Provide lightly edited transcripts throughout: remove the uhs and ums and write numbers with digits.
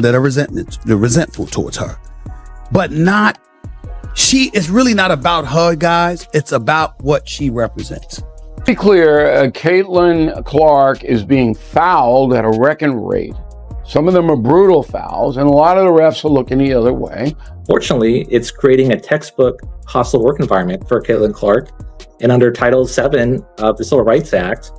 that are resentful towards her. But it's really not about her, guys. It's about what she represents. To be clear, Caitlin Clark is being fouled at a record rate. Some of them are brutal fouls, and a lot of the refs are looking the other way. Fortunately, it's creating a textbook hostile work environment for Caitlin Clark. And under Title VII of the Civil Rights Act,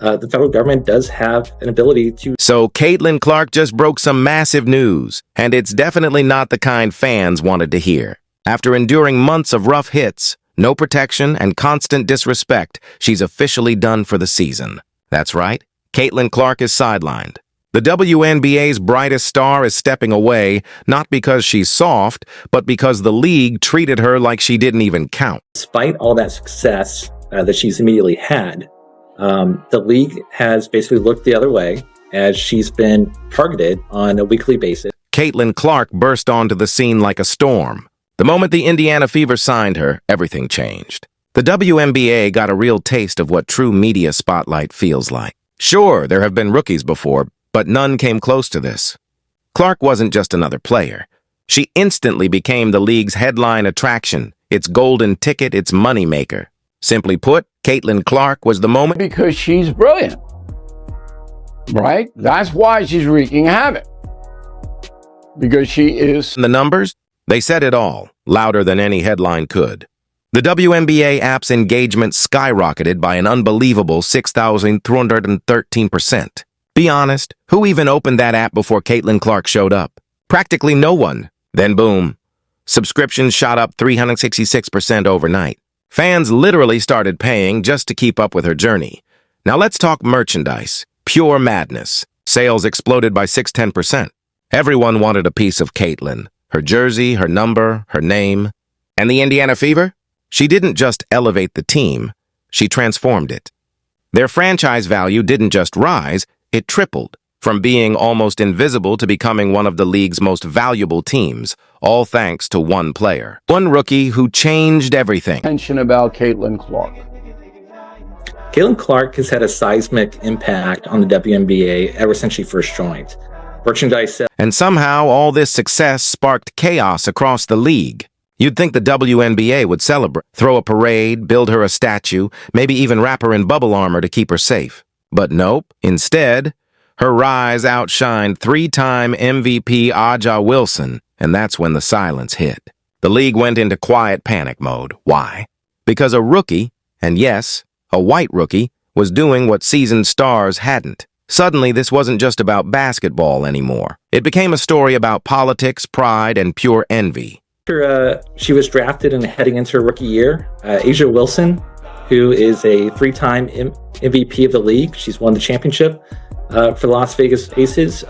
the federal government does have an ability to... So Caitlin Clark just broke some massive news, and it's definitely not the kind fans wanted to hear. After enduring months of rough hits, no protection, and constant disrespect, she's officially done for the season. That's right, Caitlin Clark is sidelined. The WNBA's brightest star is stepping away, not because she's soft, but because the league treated her like she didn't even count. Despite all that success that she's immediately had, the league has basically looked the other way as she's been targeted on a weekly basis. Caitlin Clark burst onto the scene like a storm. The moment the Indiana Fever signed her, everything changed. The WNBA got a real taste of what true media spotlight feels like. Sure, there have been rookies before, but none came close to this. Clark wasn't just another player. She instantly became the league's headline attraction, its golden ticket, its moneymaker. Simply put, Caitlin Clark was the moment. Because she's brilliant, right? That's why she's wreaking havoc. Because she is... The numbers? They said it all, louder than any headline could. The WNBA app's engagement skyrocketed by an unbelievable 6,313%. Be honest, who even opened that app before Caitlin Clark showed up? Practically no one. Then boom. Subscriptions shot up 366% overnight. Fans literally started paying just to keep up with her journey. Now let's talk merchandise. Pure madness. Sales exploded by 610%. Everyone wanted a piece of Caitlin. Her jersey, her number, her name. And the Indiana Fever? She didn't just elevate the team, she transformed it. Their franchise value didn't just rise, it tripled, from being almost invisible to becoming one of the league's most valuable teams, all thanks to one player. One rookie who changed everything. Mention about Caitlin Clark. Caitlin Clark has had a seismic impact on the WNBA ever since she first joined. Merchandise sales. And somehow all this success sparked chaos across the league. You'd think the WNBA would celebrate, throw a parade, build her a statue, maybe even wrap her in bubble armor to keep her safe. But nope. Instead, her rise outshined three-time MVP Aja Wilson, and that's when the silence hit. The league went into quiet panic mode. Why? Because a rookie, and yes, a white rookie, was doing what seasoned stars hadn't. Suddenly, this wasn't just about basketball anymore. It became a story about politics, pride, and pure envy. After she was drafted and heading into her rookie year, Aja Wilson, who is a three-time MVP of the league, she's won the championship for the Las Vegas Aces,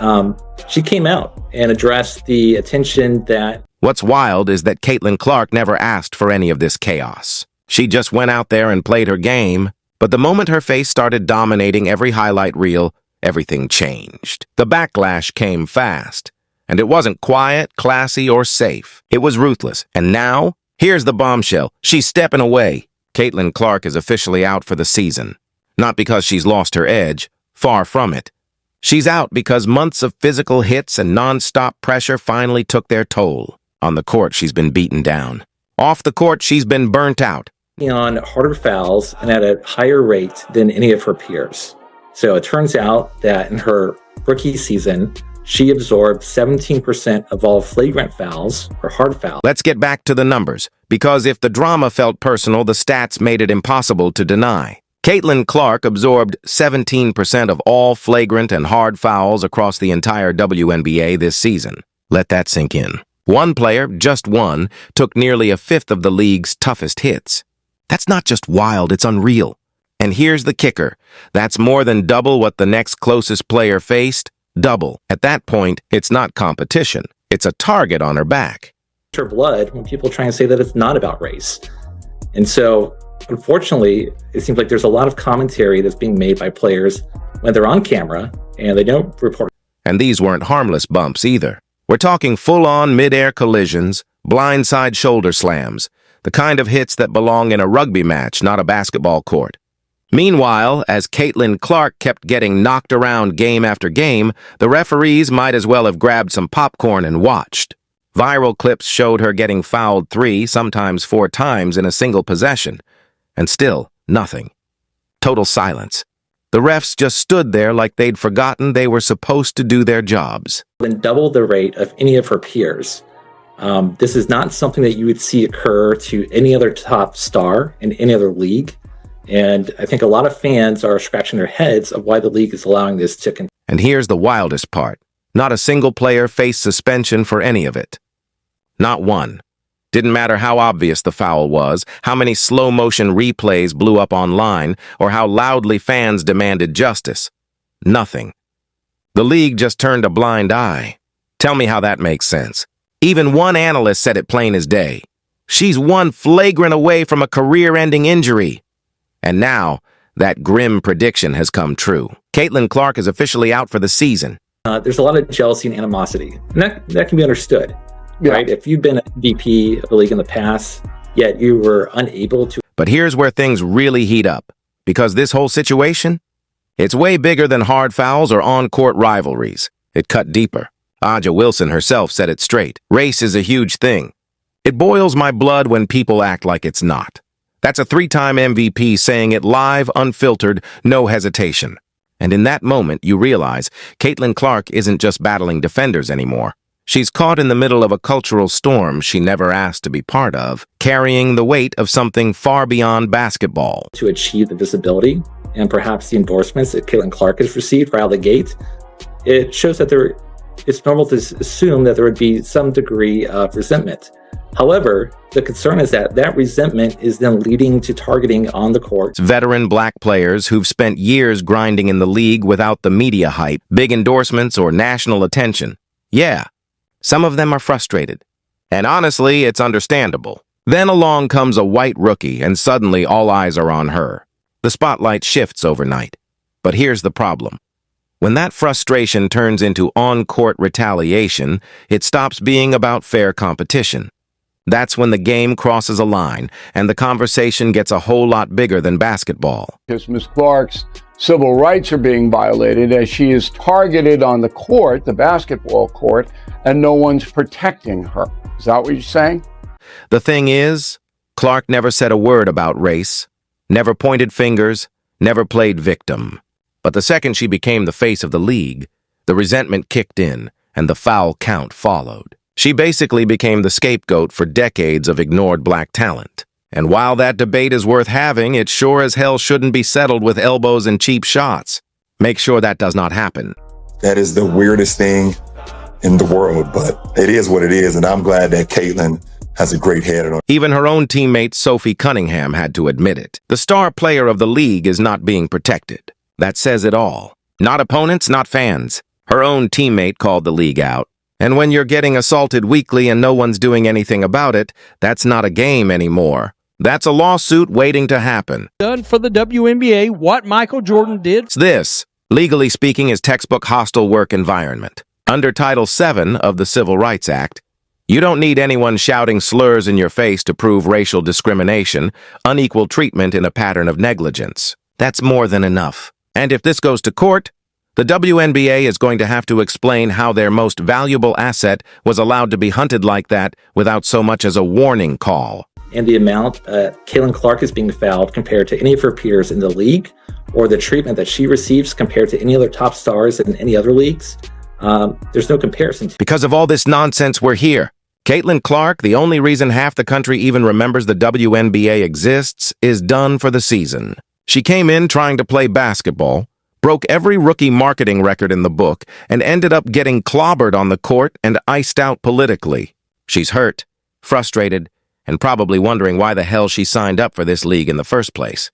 she came out and addressed the attention that... What's wild is that Caitlin Clark never asked for any of this chaos. She just went out there and played her game, but the moment her face started dominating every highlight reel, everything changed. The backlash came fast, and it wasn't quiet, classy, or safe. It was ruthless. And now, here's the bombshell. She's stepping away. Caitlin Clark is officially out for the season. Not because she's lost her edge, far from it. She's out because months of physical hits and non-stop pressure finally took their toll. On the court, she's been beaten down. Off the court, she's been burnt out. On harder fouls and at a higher rate than any of her peers. So it turns out that in her rookie season, she absorbed 17% of all flagrant fouls or hard fouls. Let's get back to the numbers, because if the drama felt personal, the stats made it impossible to deny. Caitlin Clark absorbed 17% of all flagrant and hard fouls across the entire WNBA this season. Let that sink in. One player, just one, took nearly a fifth of the league's toughest hits. That's not just wild, it's unreal. And here's the kicker. That's more than double what the next closest player faced. Double. At that point, it's not competition. It's a target on her back. Her blood when people try and say that it's not about race. And so, unfortunately, it seems like there's a lot of commentary that's being made by players when they're on camera and they don't report. And these weren't harmless bumps either. We're talking full-on mid-air collisions, blindside shoulder slams, the kind of hits that belong in a rugby match, not a basketball court. Meanwhile, as Caitlin Clark kept getting knocked around game after game, the referees might as well have grabbed some popcorn and watched. Viral clips showed her getting fouled 3, sometimes 4 times in a single possession. And still, nothing. Total silence. The refs just stood there like they'd forgotten they were supposed to do their jobs. Than double the rate of any of her peers. This is not something that you would see occur to any other top star in any other league. And I think a lot of fans are scratching their heads of why the league is allowing this to continue. And here's the wildest part. Not a single player faced suspension for any of it. Not one. Didn't matter how obvious the foul was, how many slow-motion replays blew up online, or how loudly fans demanded justice. Nothing. The league just turned a blind eye. Tell me how that makes sense. Even one analyst said it plain as day. She's one flagrant away from a career-ending injury. And now, that grim prediction has come true. Caitlin Clark is officially out for the season. There's a lot of jealousy and animosity, and that can be understood, right? If you've been a VP of the league in the past, yet you were unable to. But here's where things really heat up, because this whole situation, it's way bigger than hard fouls or on-court rivalries. It cut deeper. A'ja Wilson herself said it straight. Race is a huge thing. It boils my blood when people act like it's not. That's a 3-time MVP saying it live, unfiltered, no hesitation. And in that moment, you realize Caitlin Clark isn't just battling defenders anymore. She's caught in the middle of a cultural storm she never asked to be part of, carrying the weight of something far beyond basketball. To achieve the visibility and perhaps the endorsements that Caitlin Clark has received right out of the gate, it shows that it's normal to assume that there would be some degree of resentment. However, the concern is that that resentment is then leading to targeting on the court. Veteran black players who've spent years grinding in the league without the media hype, big endorsements, or national attention. Yeah, some of them are frustrated. And honestly, it's understandable. Then along comes a white rookie, and suddenly all eyes are on her. The spotlight shifts overnight. But here's the problem. When that frustration turns into on-court retaliation, it stops being about fair competition. That's when the game crosses a line, and the conversation gets a whole lot bigger than basketball. Because Ms. Clark's civil rights are being violated as she is targeted on the court, the basketball court, and no one's protecting her. Is that what you're saying? The thing is, Clark never said a word about race, never pointed fingers, never played victim. But the second she became the face of the league, the resentment kicked in, and the foul count followed. She basically became the scapegoat for decades of ignored black talent. And while that debate is worth having, it sure as hell shouldn't be settled with elbows and cheap shots. Make sure that does not happen. That is the weirdest thing in the world, but it is what it is, and I'm glad that Caitlin has a great head on her. Even her own teammate Sophie Cunningham had to admit it. The star player of the league is not being protected. That says it all. Not opponents, not fans. Her own teammate called the league out. And when you're getting assaulted weekly and no one's doing anything about it, that's not a game anymore. That's a lawsuit waiting to happen. Done for the WNBA what Michael Jordan did. This, legally speaking, is textbook hostile work environment. Under Title VII of the Civil Rights Act, you don't need anyone shouting slurs in your face to prove racial discrimination, unequal treatment in a pattern of negligence. That's more than enough. And if this goes to court, the WNBA is going to have to explain how their most valuable asset was allowed to be hunted like that without so much as a warning call. And the amount Caitlin Clark is being fouled compared to any of her peers in the league, or the treatment that she receives compared to any other top stars in any other leagues, there's no comparison. Because of all this nonsense, we're here. Caitlin Clark, the only reason half the country even remembers the WNBA exists, is done for the season. She came in trying to play basketball, broke every rookie marketing record in the book, and ended up getting clobbered on the court and iced out politically. She's hurt, frustrated, and probably wondering why the hell she signed up for this league in the first place.